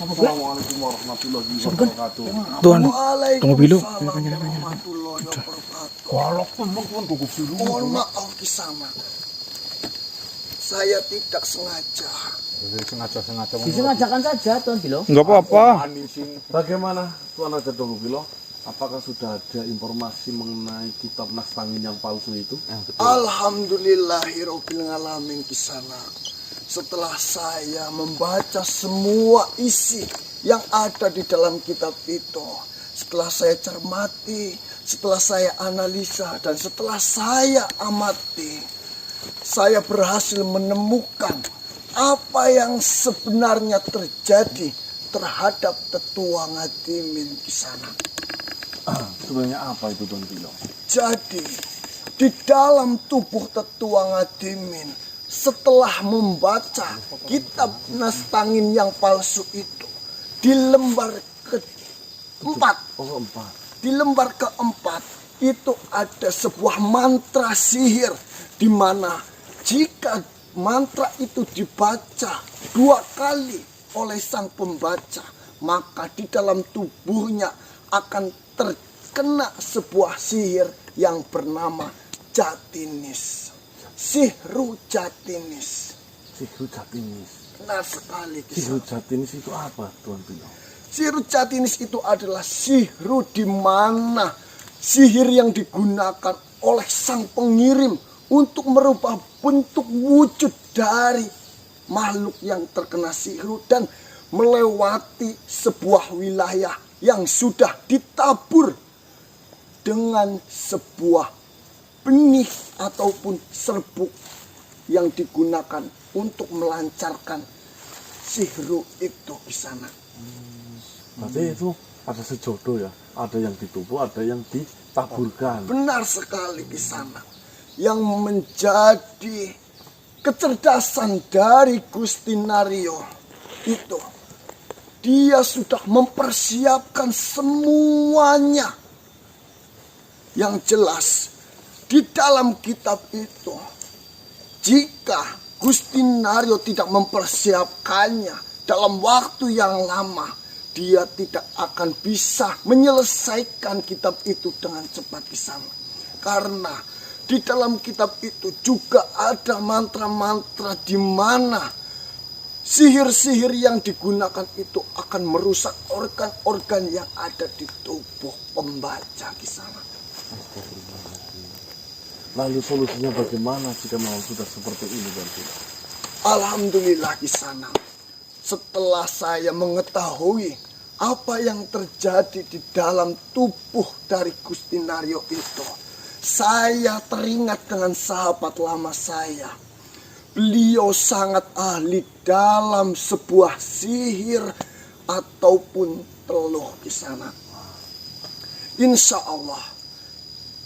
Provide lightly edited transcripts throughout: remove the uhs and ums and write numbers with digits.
Assalamualaikum warahmatullahi wabarakatuh. Tuhan, tunggu dulu. Walaupun pun tunggu dulu. Mohon maaf Kisana, saya tidak sengaja. Disengajakan saja Tuan Bilo. Enggak apa-apa. Bagaimana Tuan Raja Tunggu Bilo? Apakah sudah ada informasi mengenai kitab Nastangin yang palsu itu? Alhamdulillahirobbil alamin Kisana. Setelah saya membaca semua isi yang ada di dalam kitab itu, setelah saya cermati, setelah saya analisa, dan setelah saya amati, saya berhasil menemukan apa yang sebenarnya terjadi terhadap Tetua Ngadimin Kisana. Sebenarnya apa itu Tuan Bilo? Jadi, di dalam tubuh Tetua Ngadimin, setelah membaca kitab Nastangin yang palsu itu, di lembar keempat, di lembar keempat itu ada sebuah mantra sihir, di mana jika mantra itu dibaca 2 kali oleh sang pembaca, maka di dalam tubuhnya akan terkena sebuah sihir yang bernama Jatinis. Sihru Jatinis. Sihru Jatinis. Benar sekali. Sihru Jatinis itu apa Tuan Bilo? Sihru Jatinis itu adalah sihru di mana sihir yang digunakan oleh sang pengirim untuk merubah bentuk wujud dari makhluk yang terkena sihru dan melewati sebuah wilayah yang sudah ditabur dengan sebuah benih ataupun serbuk yang digunakan untuk melancarkan sihru itu di sana. Berarti itu ada sejodoh ya, ada yang ditubuh, ada yang ditaburkan. Benar sekali di sana. Yang menjadi kecerdasan dari Gusti Naryo itu, dia sudah mempersiapkan semuanya. Yang jelas, di dalam kitab itu, jika Gusti Naryo tidak mempersiapkannya dalam waktu yang lama, dia tidak akan bisa menyelesaikan kitab itu dengan cepat di sana. Karena di dalam kitab itu juga ada mantra-mantra di mana sihir-sihir yang digunakan itu akan merusak organ-organ yang ada di tubuh pembaca di sana. Lalu solusinya bagaimana jika memang sudah seperti ini Tuan Bilo? Alhamdulillah di sana. Setelah saya mengetahui apa yang terjadi di dalam tubuh dari Gusti Naryo itu, saya teringat dengan sahabat lama saya. Beliau sangat ahli dalam sebuah sihir ataupun teluh di sana. Insya Allah,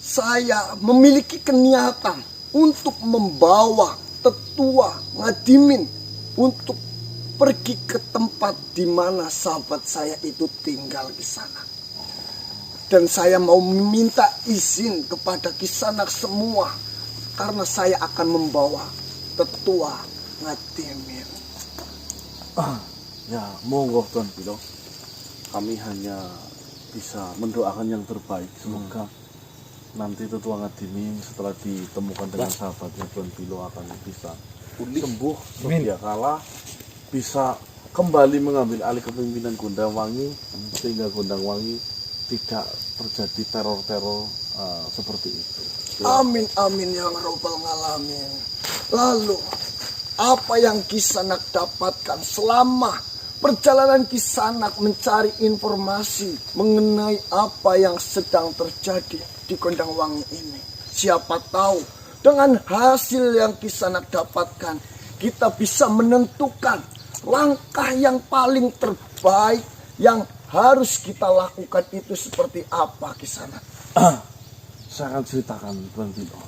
saya memiliki keniatan untuk membawa Tetua Ngadimin untuk pergi ke tempat di mana sahabat saya itu tinggal di sana. Dan saya mau meminta izin kepada Kisanak semua, karena saya akan membawa Tetua Ngadimin. Ya, monggo Tuan Bilo. Kami hanya bisa mendoakan yang terbaik. Semoga nanti Tetua Ngadimin setelah ditemukan dengan sahabatnya Tuan Bilo akan bisa sembuh sedia kala, bisa kembali mengambil alih kepemimpinan Gondangwangi, sehingga Gondangwangi tidak terjadi teror-teror seperti itu. Amin amin ya rabbal alamin. Lalu apa yang Kisanak dapatkan selama perjalanan Kisanak mencari informasi mengenai apa yang sedang terjadi di Gondangwangi ini? Siapa tahu dengan hasil yang Kisanak dapatkan, kita bisa menentukan langkah yang paling terbaik yang harus kita lakukan itu seperti apa Kisanak. Saya akan ceritakan Tuan Bilo.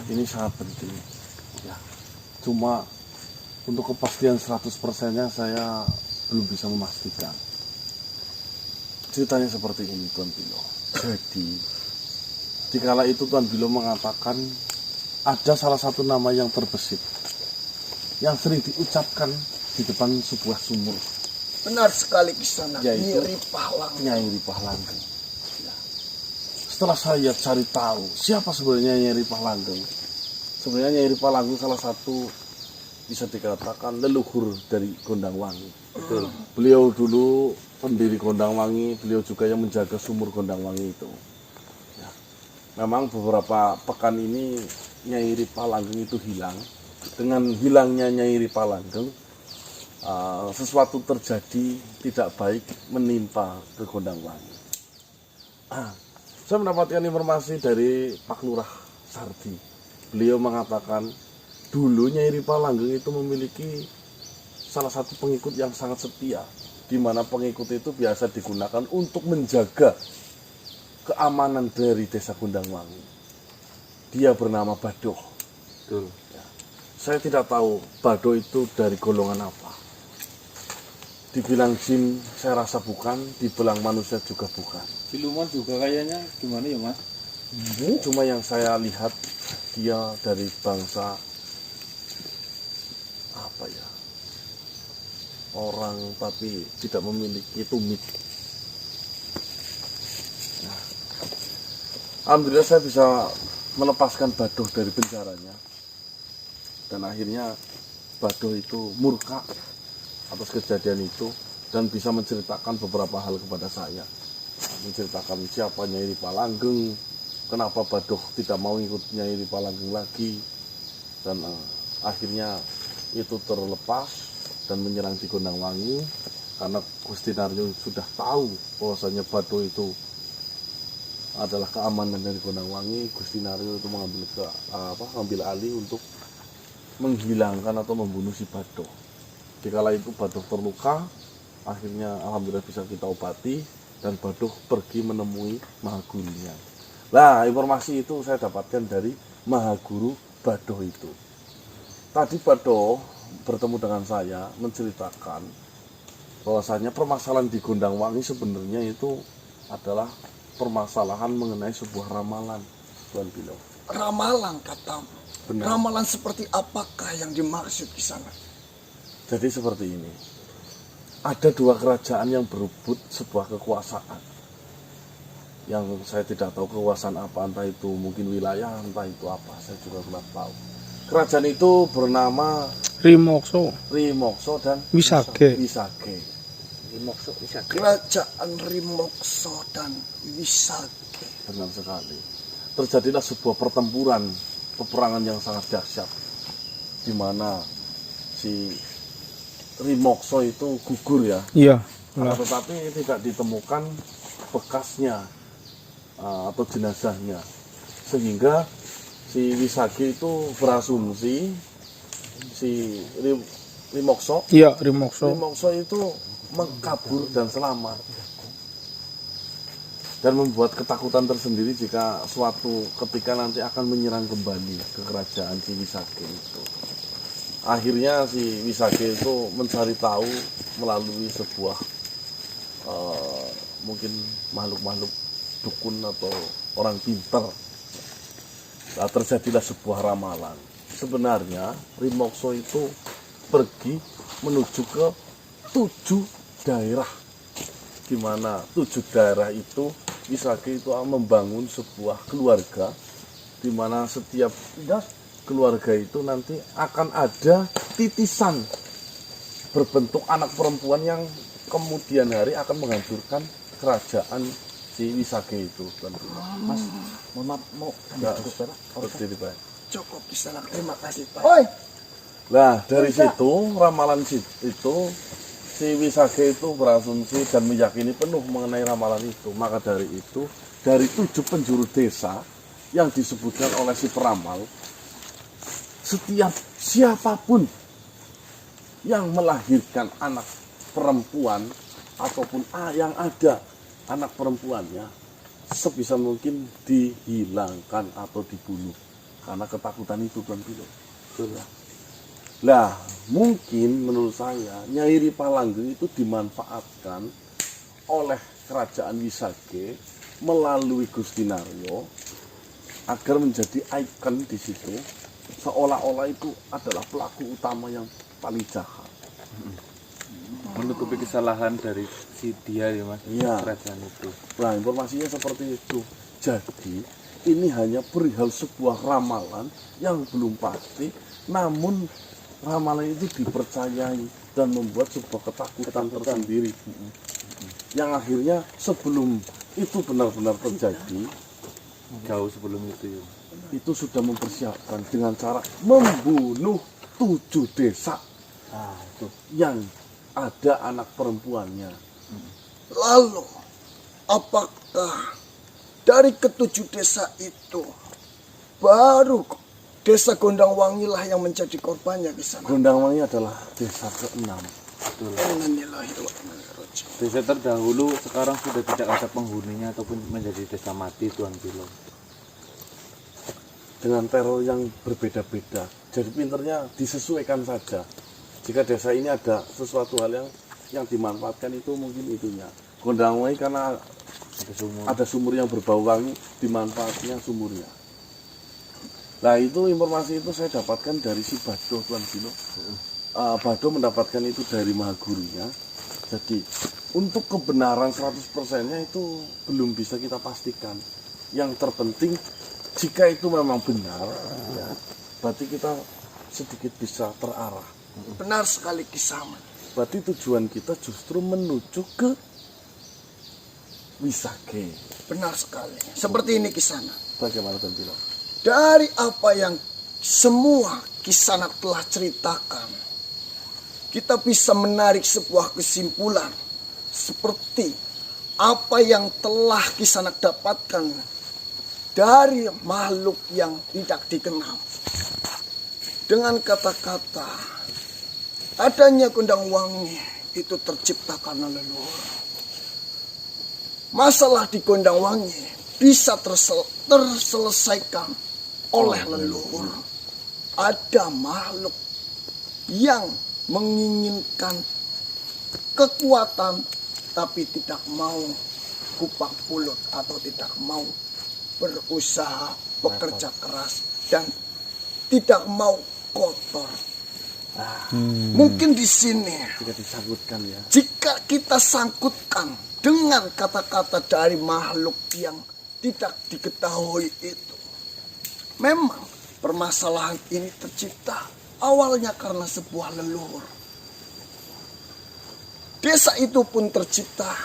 Ini sangat penting. Ya, cuma untuk kepastian 100%-nya saya belum bisa memastikan. Ceritanya seperti ini Tuan Bilo. Jadi dikala itu Tuan Bilo mengatakan ada salah satu nama yang terbesit, yang sering diucapkan di depan sebuah sumur. Benar sekali Kisanak, Yaitu Nyi Ripahlang. Nyai Ripahlanggeng. Ya. Setelah saya cari tahu siapa sebenarnya Nyai Ripahlanggeng, sebenarnya Nyai Ripahlanggeng salah satu bisa dikatakan leluhur dari Gondangwangi. Betul. Beliau dulu pendiri Gondangwangi, beliau juga yang menjaga sumur Gondangwangi itu. Ya. Memang beberapa pekan ini Nyai Ripahlanggeng itu hilang. Dengan hilangnya Nyai Ripahlanggeng, sesuatu terjadi tidak baik menimpa ke Gondangwangi. Saya mendapatkan informasi dari Pak Lurah Sardi. Beliau mengatakan dulu Nyai Ripahlanggeng itu memiliki salah satu pengikut yang sangat setia, di mana pengikut itu biasa digunakan untuk menjaga keamanan dari desa Gondangwangi. Dia bernama Badoh. Betul. Ya. Saya tidak tahu Badoh itu dari golongan apa. Dibilang jin saya rasa bukan, dibilang manusia juga bukan. Siluman juga kayaknya gimana ya Mas? Cuma yang saya lihat dia dari bangsa apa ya, orang tapi tidak memiliki tumit. Nah, alhamdulillah saya bisa melepaskan Badoh dari penjaranya, dan akhirnya Badoh itu murka atas kejadian itu dan bisa menceritakan beberapa hal kepada saya, menceritakan siapa Nyai Ripahlanggeng, kenapa Badoh tidak mau ikut Nyai Ripahlanggeng lagi, dan akhirnya itu terlepas dan menyerang di Gondangwangi karena Gusti Naryo sudah tahu bahwasanya Badoh itu adalah keamanan dari Gondangwangi. Gusti Naryo itu mengambil alih untuk menghilangkan atau membunuh si Badoh. Dikala itu Badoh terluka, akhirnya alhamdulillah bisa kita obati dan Badoh pergi menemui Mahagurunya. Nah, informasi itu saya dapatkan dari Mahaguru Badoh itu. Tadi Badoh bertemu dengan saya menceritakan bahwasanya permasalahan di Gondangwangi sebenarnya itu adalah permasalahan mengenai sebuah ramalan, Tuan Bilo. Ramalan katamu. Benar. Ramalan seperti apakah yang dimaksud Kisanak? Jadi seperti ini, ada dua kerajaan yang berebut sebuah kekuasaan, yang saya tidak tahu kekuasaan apa, entah itu mungkin wilayah, entah itu apa, saya juga belum tahu. Kerajaan itu bernama Rimokso. Rimokso dan Wisage. Wisage. Rimokso Wisage. Kerajaan Rimokso dan Wisage. Benar sekali. Terjadilah sebuah pertempuran, peperangan yang sangat dahsyat, di mana si Rimokso itu gugur ya. Iya. Tetapi tidak ditemukan bekasnya atau jenazahnya, sehingga si Wisage itu berasumsi si Rimokso Rimokso itu mengkabur dan selamat, dan membuat ketakutan tersendiri jika suatu ketika nanti akan menyerang kembali ke kerajaan si Wisage itu. Akhirnya si Wisage itu mencari tahu melalui sebuah mungkin makhluk-makhluk dukun atau orang pintar. Nah, terjadilah sebuah ramalan. Sebenarnya Rimokso itu pergi menuju ke 7 daerah, di mana 7 daerah itu Wisage itu membangun sebuah keluarga, di mana setiap keluarga itu nanti akan ada titisan berbentuk anak perempuan yang kemudian hari akan menghancurkan kerajaan si Wisage itu. Mas, mohon maaf, mau berdiri Pak. Cukup Kisanak, terima kasih Pak. Oi, Nah, dari situ ramalan itu si Wisage itu berasumsi dan meyakini penuh mengenai ramalan itu. Maka dari itu, dari 7 penjuru desa yang disebutkan oleh si peramal, setiap siapapun yang melahirkan anak perempuan ataupun yang ada anak perempuannya, sebisa mungkin dihilangkan atau dibunuh karena ketakutan itu, Tuan Bilo. Lah, mungkin menurut saya Nyai Ripahlanggeng itu dimanfaatkan oleh kerajaan Wisage melalui Gusti Naryo agar menjadi ikon di situ, seolah-olah itu adalah pelaku utama yang paling jahat. menutupi kesalahan dari si dia ya mas. Iya. Kerajaan itu. Nah, informasinya seperti itu. Jadi, ini hanya perihal sebuah ramalan yang belum pasti, namun ramalan itu dipercayai dan membuat sebuah ketakutan tersendiri. Yang akhirnya sebelum itu benar-benar terjadi, Jauh sebelum itu ya. itu sudah mempersiapkan dengan cara membunuh 7 desa itu. yang ada anak perempuannya. Lalu, apakah dari ke-7 desa itu baru desa Gondangwangi lah yang menjadi korbannya di sana? Gondangwangi adalah desa ke-6. Desa terdahulu sekarang sudah tidak ada penghuninya ataupun menjadi desa mati Tuan Pilo. Dengan teror yang berbeda-beda. Jadi pinternya disesuaikan saja. Jika desa ini ada sesuatu hal yang dimanfaatkan, itu mungkin itunya. Gondangwangi karena ada sumur yang berbau wangi, dimanfaatnya sumurnya. Nah, itu informasi itu saya dapatkan dari si Bado, Tuan Bino. Bado mendapatkan itu dari Mahagurunya. Jadi untuk kebenaran 100%-nya itu belum bisa kita pastikan. Yang terpenting jika itu memang benar, ya, berarti kita sedikit bisa terarah. Benar sekali Kisaman. Berarti tujuan kita justru menuju ke Wisage. Benar sekali. Seperti ini Kisana. Bagaimana Tuan Bino? Dari apa yang semua Kisana telah ceritakan, kita bisa menarik sebuah kesimpulan seperti apa yang telah Kisana dapatkan dari makhluk yang tidak dikenal. Dengan kata-kata, adanya Gondangwangi itu tercipta karena leluhur. Masalah di Gondangwangi bisa terselesaikan oleh leluhur. Ada makhluk yang menginginkan kekuatan tapi tidak mau kupak pulut atau tidak mau berusaha bekerja keras dan tidak mau kotor. Mungkin di sini Jika disangkutkan ya. jika kita sangkutkan dengan kata-kata dari makhluk yang tidak diketahui itu, memang permasalahan ini tercipta awalnya karena sebuah leluhur. Desa itu pun tercipta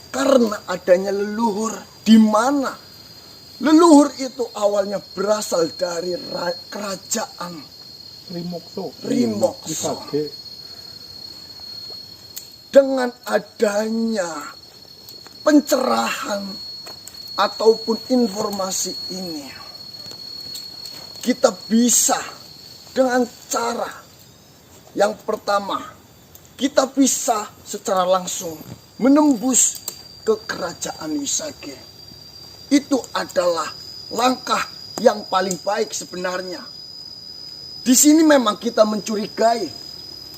karena adanya leluhur, di mana leluhur itu awalnya berasal dari kerajaan Rimokso. Rimokso. Wisage. Dengan adanya pencerahan ataupun informasi ini, kita bisa dengan cara yang pertama, kita bisa secara langsung menembus ke kerajaan Wisage. Itu adalah langkah yang paling baik sebenarnya. Di sini memang kita mencurigai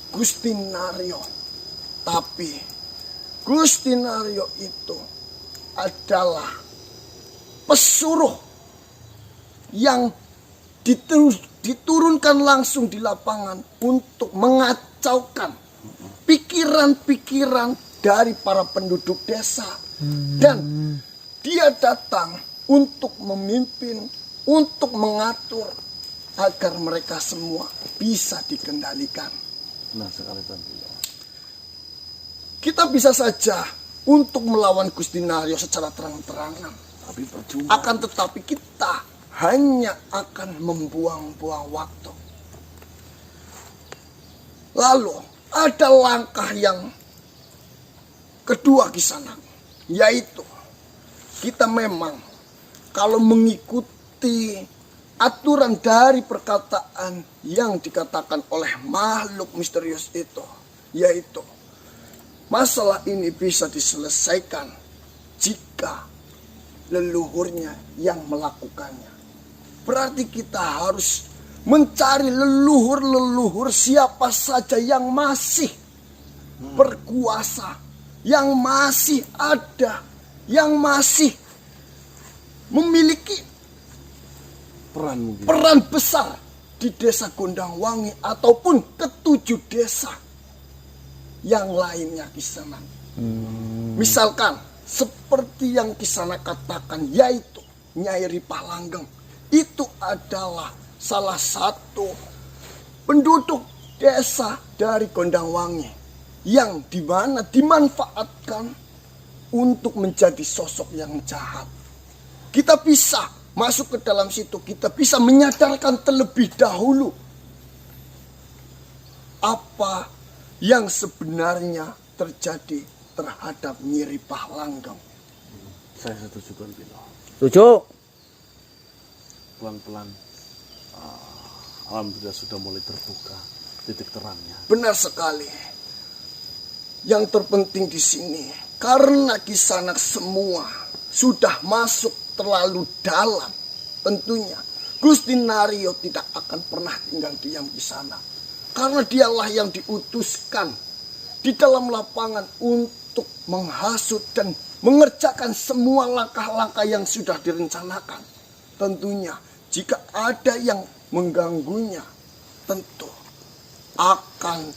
Gusti Naryo, tapi Gusti Naryo itu adalah pesuruh yang diturunkan langsung di lapangan untuk mengacaukan pikiran-pikiran dari para penduduk desa. Dan dia datang untuk memimpin, untuk mengatur agar mereka semua bisa dikendalikan. Nah, sekali Tuan Bino. Kita bisa saja untuk melawan Gusti Naryo secara terang-terangan. Tapi percuma. Akan tetapi kita hanya akan membuang-buang waktu. Lalu ada langkah yang kedua di sana, yaitu kita memang kalau mengikuti aturan dari perkataan yang dikatakan oleh makhluk misterius itu, yaitu masalah ini bisa diselesaikan jika leluhurnya yang melakukannya. Berarti kita harus mencari leluhur-leluhur siapa saja yang masih berkuasa, yang masih ada, yang masih memiliki peran besar di desa Gondangwangi ataupun ke-7 desa. yang lainnya Kisanak. Misalkan seperti yang Kisanak katakan, yaitu Nyai Ripah Langgeng itu adalah salah satu penduduk desa dari Gondangwangi yang dimana dimanfaatkan untuk menjadi sosok yang jahat. Kita bisa masuk ke dalam situ, kita bisa menyadarkan terlebih dahulu apa yang sebenarnya terjadi terhadap Nyai Ripah Langgeng. Saya setuju Tuan Pilo. Setuju. Pelan-pelan alhamdulillah sudah mulai terbuka titik terangnya. Benar sekali. Yang terpenting di sini, karena Kisanak semua sudah masuk terlalu dalam, tentunya Gusti Naryo tidak akan pernah tinggal diam di sana. Karena dialah yang diutuskan di dalam lapangan untuk menghasut dan mengerjakan semua langkah-langkah yang sudah direncanakan. Tentunya jika ada yang mengganggunya, tentu akan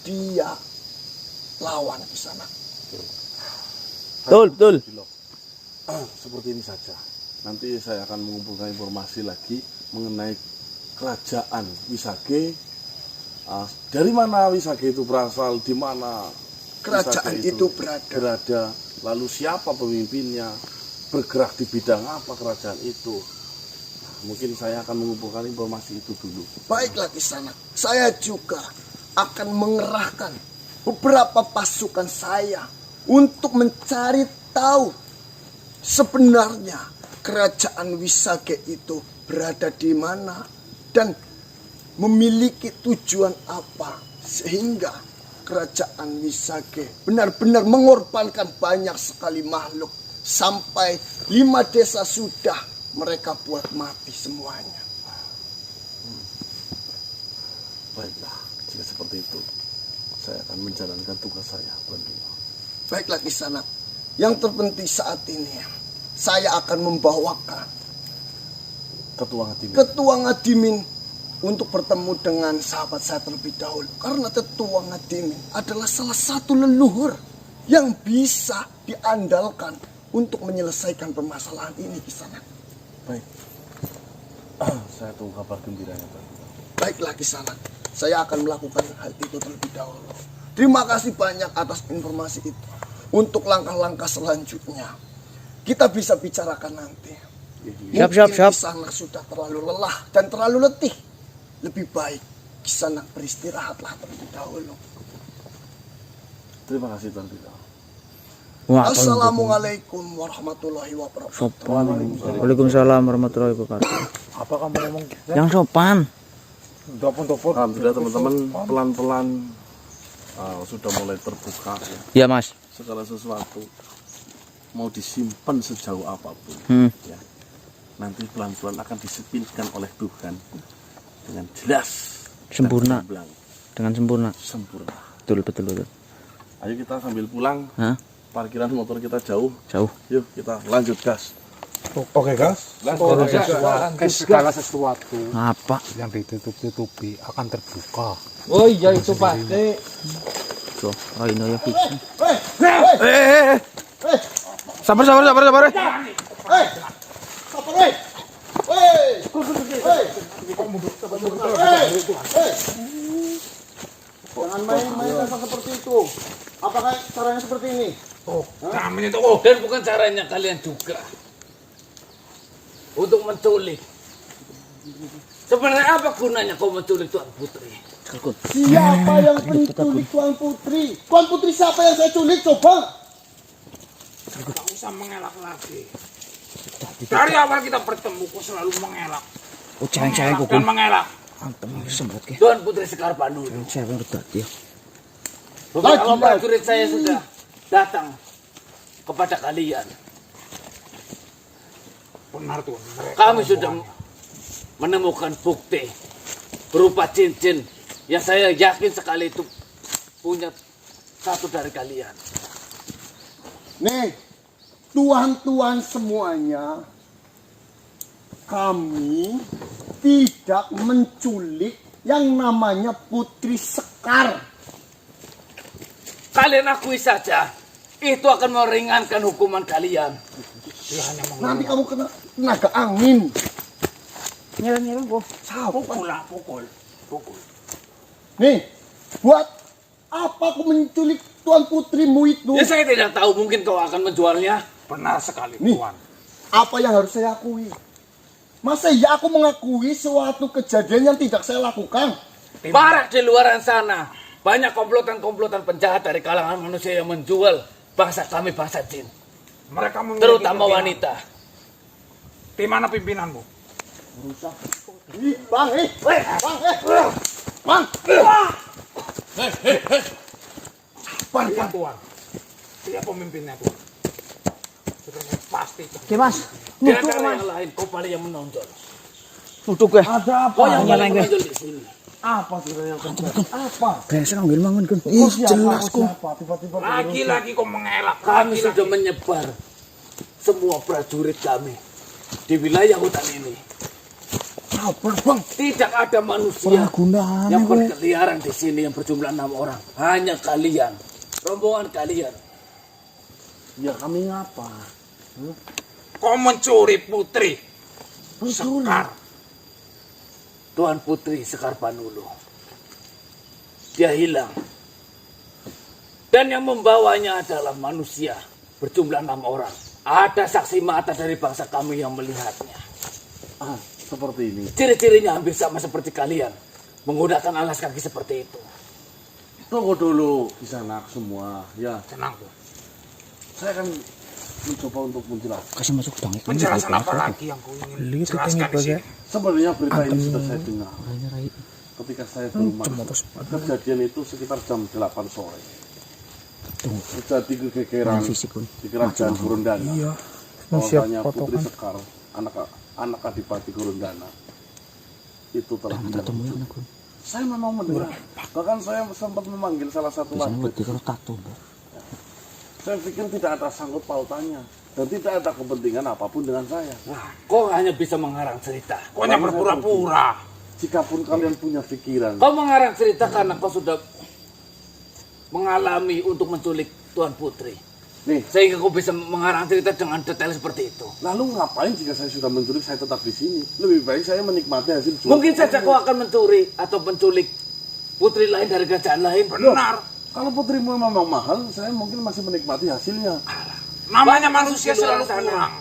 dia lawan di sana. Betul. Seperti ini saja. Nanti saya akan mengumpulkan informasi lagi mengenai kerajaan Wisage. Dari mana Wisage itu berasal, di mana Kerajaan Wisage itu berada. Lalu siapa pemimpinnya, bergerak di bidang apa kerajaan itu. Mungkin saya akan mengumpulkan informasi itu dulu. Baiklah Kisanak, saya juga akan mengerahkan beberapa pasukan saya untuk mencari tahu sebenarnya kerajaan Wisage itu berada di mana dan memiliki tujuan apa, sehingga kerajaan Wisage benar-benar mengorbankan banyak sekali makhluk sampai 5 desa sudah mereka buat mati semuanya. Baiklah, jika seperti itu, saya akan menjalankan tugas saya, Tuan Pilo. Baiklah Kisanak, yang terpenting saat ini saya akan membawakan Ketua Ngadimin untuk bertemu dengan sahabat saya terlebih dahulu. Karena Ketua Ngadimin adalah salah satu leluhur yang bisa diandalkan untuk menyelesaikan permasalahan ini Kisanak. Baik, saya tunggu kabar gembiranya, Tuan Pilo. Baiklah Kisanak, saya akan melakukan hal itu terlebih dahulu. Terima kasih banyak atas informasi itu. Untuk langkah-langkah selanjutnya, kita bisa bicarakan nanti. Siap. Kisanak sudah terlalu lelah dan terlalu letih. Lebih baik Kisanak beristirahatlah terlebih dahulu. Terima kasih, Tuan Pilo. Assalamualaikum warahmatullahi wabarakatuh. Waalaikumsalam warahmatullahi wabarakatuh. Apa kamu ngomong? Yang sopan. Dopon. Alhamdulillah teman-teman, pelan-pelan sudah mulai terbuka ya. Ya Mas. Segala sesuatu mau disimpan sejauh apapun ya, nanti pelan-pelan akan disipilkan oleh Tuhan dengan jelas, Sempurna. dan gamblang. Dengan sempurna. Sempurna. Betul. Ayo kita sambil pulang. Hah? Parkiran motor kita jauh. Jauh. Yuk kita lanjut gas. Oke, Gas. Segala sesuatu Apa? yang ditutup-tutupi akan terbuka. Oh iya itu pasti. So, ini ya fix. Sabar. Jangan main-main seperti itu. Apakah caranya seperti ini? Dan bukan caranya kalian juga untuk menculik. Sebenarnya apa gunanya kau menculik Tuan Putri? Siapa yang menculik Tuan Putri? Tuan Putri siapa yang saya culik? Coba. Tak usah mengelak lagi. Dari awal kita bertemu kau selalu mengelak. Oh jangan kok. Dan mengelak. Antem semprot ke. Tuan Putri Sekar Bandung. Saya yang redat ya. Beberapa prajurit saya sudah datang kepada kalian. Benar tuh. Kami sudah menemukan bukti berupa cincin yang saya yakin sekali itu punya satu dari kalian. Nih, tuan-tuan semuanya, kami tidak menculik yang namanya Putri Sekar. Kalian akui saja, itu akan meringankan hukuman kalian. Nanti kamu kena tenaga angin. Nyerang kok. Pukul. Nih, buat apa aku menculik Tuan Putrimu itu? Ya saya tidak tahu, mungkin kau akan menjualnya. Benar sekali, Nih. Tuan. Apa yang harus saya akui? Masa iya aku mengakui suatu kejadian yang tidak saya lakukan? Marak di luaran sana. Banyak komplotan-komplotan penjahat dari kalangan manusia yang menjual bangsa kami, bangsa jin. Mereka memiliki Terutama pimpinan. wanita. Di mana pimpinanmu? Ih, Bang, Iya, Tuan. Dia pemimpinnya, Tuan. Sudah pasti. Oke, Mas. Di Nutuk, antara Mas. yang lain, kau paling yang menonjol. Nutuk ya. ada Kau apa? yang paling nyalain, Gue. menonjol di sini. Apa kira yang terjadi? Apa? Biasa ngambil mangun kan. Ih, Jelas kok. siapa? Tiba-tiba Lagi-lagi kau mengelak. Kami Lagi-lagi. sudah menyebar semua prajurit kami di wilayah hutan ini. Apa, Bang? Tidak ada manusia Gunaan yang berkeliaran di sini yang berjumlah 6 orang. Hanya kalian, rombongan kalian. Ya kami ngapa? Kau mencuri putri. Sekar. Tuan Putri Sekar Panulu. Dia hilang. Dan yang membawanya adalah manusia berjumlah 6 orang. Ada saksi mata dari bangsa kami yang melihatnya. Seperti ini. Ciri-cirinya hampir sama seperti kalian. Menggunakan alas kaki seperti itu. Tunggu dulu di sana semua. Ya, Tenang, Tuan. saya akan mencoba untuk menjelaskan. Kasih masuk dong. Penjelasan apa lagi yang kau ingin jelaskan di sini? Sebenarnya berita ini sudah saya dengar. Ketika saya di rumah, kejadian itu sekitar jam 8 sore. Terjadi kegegeran di kerajaan Gurundana. Iya. Bahwasanya Putri Sekar, anak Adipati Gurundana, itu telah menjadi. Saya memang mendengar. Bahkan saya sempat memanggil salah satu warga. Saya pikir tidak ada sangkut pautannya dan tidak ada kepentingan apapun dengan saya. Nah, kau hanya bisa mengarang cerita. Kau hanya berpura-pura. Jikapun kalian punya pikiran, Kau mengarang cerita karena kau sudah mengalami untuk menculik Tuan Putri. nih, Sehingga kau bisa mengarang cerita dengan detail seperti itu. lalu ngapain jika saya sudah menculik saya tetap di sini? Lebih baik saya menikmati hasil jual. Mungkin saja kau akan mencuri atau menculik putri lain dari kerajaan lain. Benar. Kalau putrimu memang mahal, saya mungkin masih menikmati hasilnya. Namanya manusia di luar selalu sana. kurang.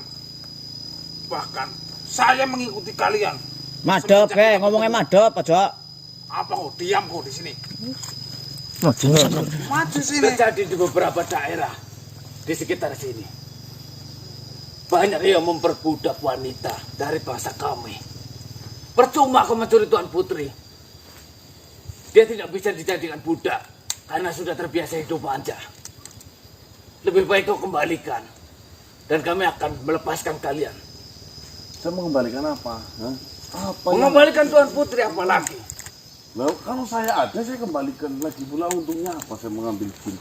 Bahkan saya mengikuti kalian. Madep, ngomongnya madep aja. Apa kau diam kau di sini? Maju. Maju sini. Terjadi di beberapa daerah di sekitar sini. Banyak yang memperbudak wanita dari bangsa kami. Percuma kau mencuri Tuan Putri. Dia tidak bisa dijadikan budak karena sudah terbiasa hidup manja. Lebih baik kau kembalikan dan kami akan melepaskan kalian. Saya mengembalikan apa? Hah? Apa yang Mengembalikan Tuan Putri apalagi? Lalu kalau saya ada, saya kembalikan lagi pula. Untungnya apa saya mengambil jin?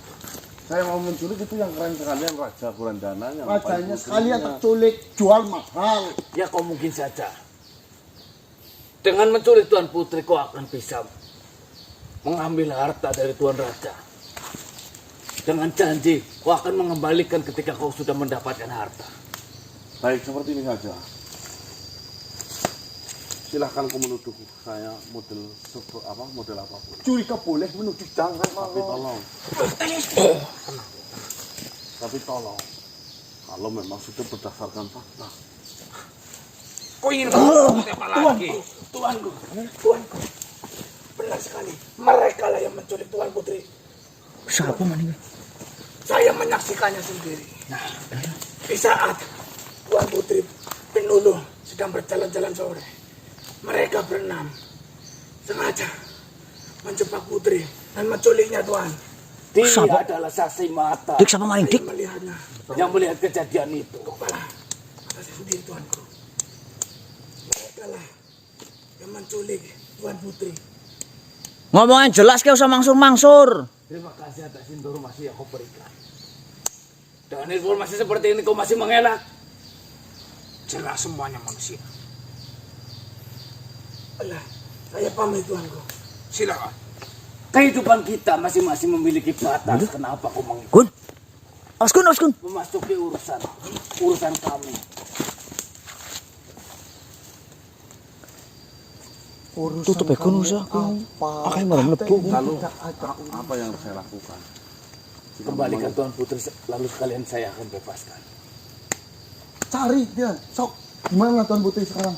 Saya mau menculik itu yang keren sekalian Raja Gurundana. rajanya sekalian terculik, jual mahal. Ya kau mungkin saja. Dengan menculik Tuan Putri kau akan bisa mengambil harta dari Tuan Raja. Dengan janji kau akan mengembalikan ketika kau sudah mendapatkan harta. Baik, seperti ini saja. Silahkan kau menuduh saya model apapun. Curiga boleh, menuduh jangan. Tapi tolong. Tapi tolong. Kalau memang sudah berdasarkan fakta. Kau ingin berbuat apa lagi? Tuanku. Benar sekali. Mereka lah yang menculik Tuan Putri. Siapa mana? Saya menyaksikannya sendiri. Di saat Tuan Putri Pinulu sedang berjalan-jalan sore, mereka berenam sengaja menjebak Putri dan menculiknya, Tuan. Dia adalah saksi mata. Dik siapa main dik? Melihatnya, yang melihat kejadian itu. Kepala, kata saya sendiri, Tuanku. Mereka lah yang menculik Tuan Putri. Ngomongnya jelas kayak usah mangsur-mangsur. Terima kasih atas informasi yang kau berikan. Dengan informasi seperti ini kau masih mengelak. Jelas semuanya manusia. Alah, saya pamit, Tuanku. Silakan. Kehidupan kita masing-masing memiliki batas. Kenapa kau Kun. Awas kun. memasuki urusan kami? Tutup ya kun usah. Akan malam lebu. Lalu apa yang saya lakukan? Kembalikan Tuan Putri, lalu sekalian saya akan bebaskan. Cari dia. Sok. Gimana Tuan Putri sekarang?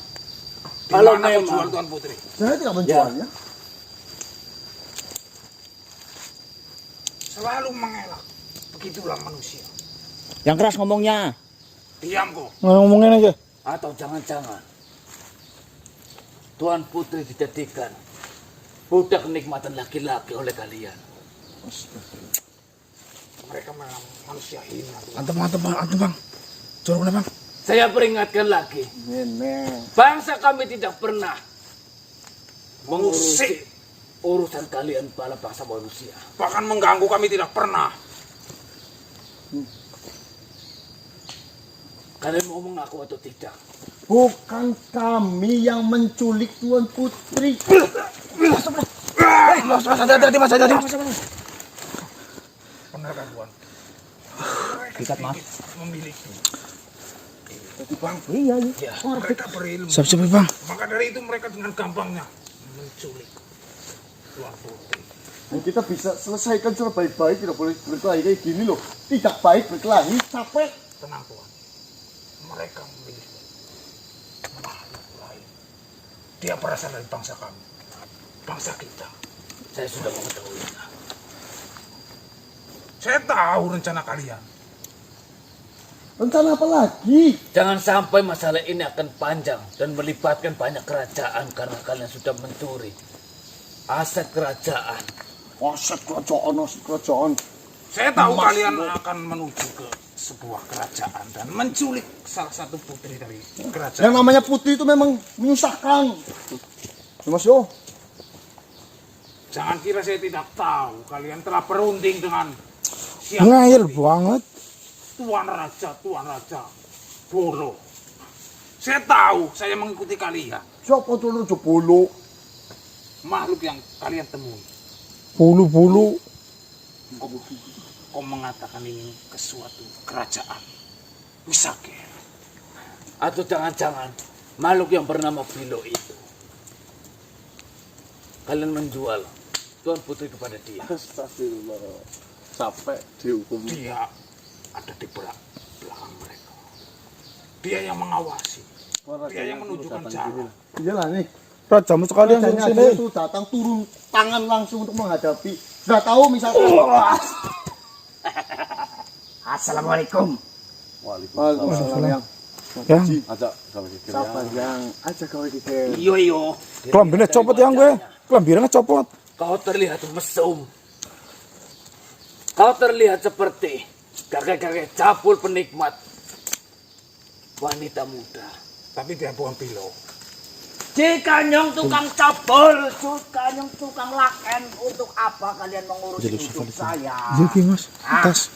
Kalau Dimana kau memang jual Tuan Putri? Saya tidak menjualnya. Selalu mengelak. Begitulah manusia. Yang keras ngomongnya. Diam kau. Ngomongin aja. atau jangan-jangan Tuan Putri dijadikan budak kenikmatan laki-laki oleh kalian. Mereka memang manusia hina. Antem bang. Curug bang. Saya peringatkan lagi, Nenek. bangsa kami tidak pernah mengurusi Musik. urusan kalian para bangsa manusia. Bahkan mengganggu kami tidak pernah. Kalian mau mengaku atau tidak? Bukan kami yang menculik Tuan Putri. Benar kan Tuan? Ikat mas. Memiliki. Iya. Mereka berilmu. Siap bang. Maka dari itu mereka dengan gampangnya menculik Tuan Putri. Dan kita bisa selesaikan secara baik-baik. Tidak boleh berkelahi kayak gini loh. Tidak baik berkelahi. Capek. Tenang Tuan. Mereka memiliki makhluk lain. Dia berasal dari bangsa kami. Bangsa kita. Saya sudah mengetahuinya. Saya tahu rencana kalian. Rencana apa lagi? Jangan sampai masalah ini akan panjang dan melibatkan banyak kerajaan karena kalian sudah mencuri aset kerajaan. Aset kerajaan. Saya tahu kalian akan menuju ke sebuah kerajaan dan menculik salah satu putri dari kerajaan. Yang namanya putri itu memang menyusahkan. Mas Yo. Jangan kira saya tidak tahu. Kalian telah berunding dengan siapa? Ngayal banget. Tuan Raja Bolo. Saya tahu saya mengikuti kalian. Siapa tuh Raja Bolo? Makhluk yang kalian temui. Bulu. Kau mengatakan ini ke suatu kerajaan. Wisake. Atau jangan-jangan makhluk yang bernama Bilo itu. Kalian menjual Tuan Putri kepada dia. Astagfirullah. Capek dihukum. Dia ada di belakang mereka. Dia yang mengawasi. Dia yang menunjukkan jalan. Iyalah nih. Rajamu sekalian Rajanya sini. aja itu datang turun tangan langsung untuk menghadapi. Sudah tahu misalkan. Assalamualaikum. Waalaikumsalam yang. Yang Ajak sampai kira. Sabar yang aja kau dikir. Iyo. kelambirnya copot yang gue. Kelambirnya copot. Kau terlihat mesum. Kau terlihat seperti kakek-kakek capul penikmat wanita muda. Tapi dia bukan Pilo. Jika nyong tukang cabul, jika nyong tukang laken, untuk apa kalian mengurus hidup saya? Jadi mas. Atas.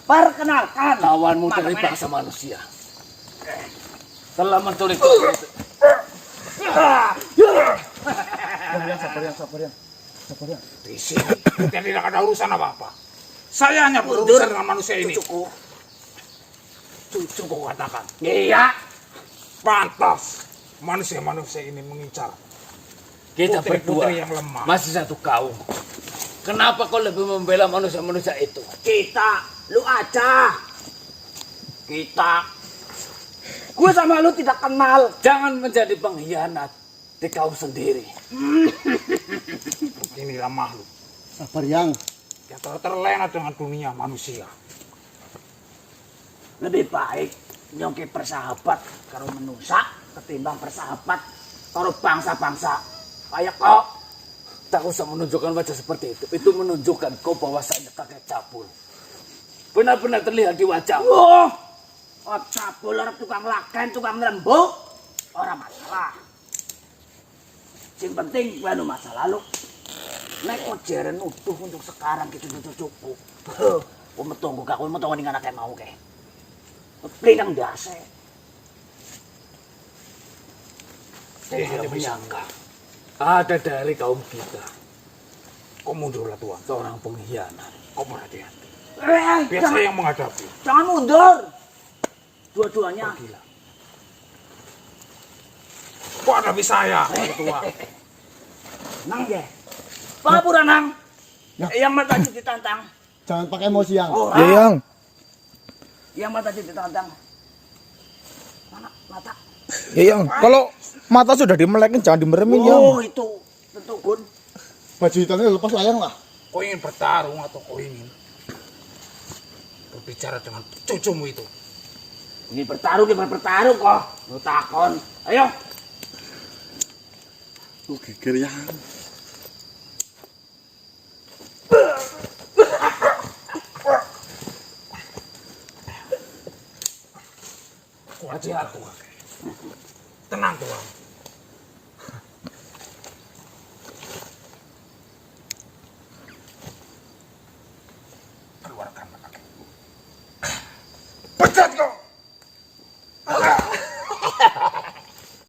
Perkenalkan, Lawanmu dari bangsa manusia. Telah menculik Tuan Putri. Sabar yang. Di sini kita tidak ada urusan apa-apa. Saya hanya berurusan dengan manusia ini. Cucu kau katakan. iya, Pantas manusia-manusia ini mengincar Kita berdua putri-putri yang lemah. masih satu kaum. Kenapa kau lebih membela manusia-manusia itu? kita, lu aja. Kita. Gue sama lu tidak kenal. Jangan menjadi pengkhianat di kaum sendiri. Inilah makhluk Sabar yang. yang telah terlena dengan dunia manusia. Lebih baik nyongke persahabat karo manusia ketimbang persahabat karo bangsa-bangsa. Kayak kok. Tak usah menunjukkan wajah seperti itu. Itu menunjukkan kau bahwasanya kakek cabul. Benar-benar terlihat di wajahmu. Oh, cabul orang tukang laken, tukang lembuk, orang masalah. Yang penting gue masa lalu. Nek ojeren utuh untuk sekarang gitu cukup. Gue metunggu kak, gue metunggu dengan anaknya mau ke. Pelinang dase. Saya tidak menyangka ada dari kaum kita Kau mundurlah tuan. Seorang pengkhianat. Kau berhati-hati. Biar Jangan, saya yang menghadapi. jangan mundur. Dua-duanya. Pergilah. Kau hadapi saya, ketua. Nang ya. Pangapura nang. Yang mata cuci tantang. Jangan pakai emosi yang. Oh, Ya, Yang. yang mata cuci tantang. Mana mata? Ya, Yang. Kalau mata sudah dimelekin jangan dimeremin, Yang. Oh, itu tentu Gun. Baju hitamnya lepas layang lah. Kau ingin bertarung atau kau ingin berbicara dengan cucumu itu? Ini bertarung kok. Lu takon. Ayo. Geger yang. Kuat tuan. Tenang tuan.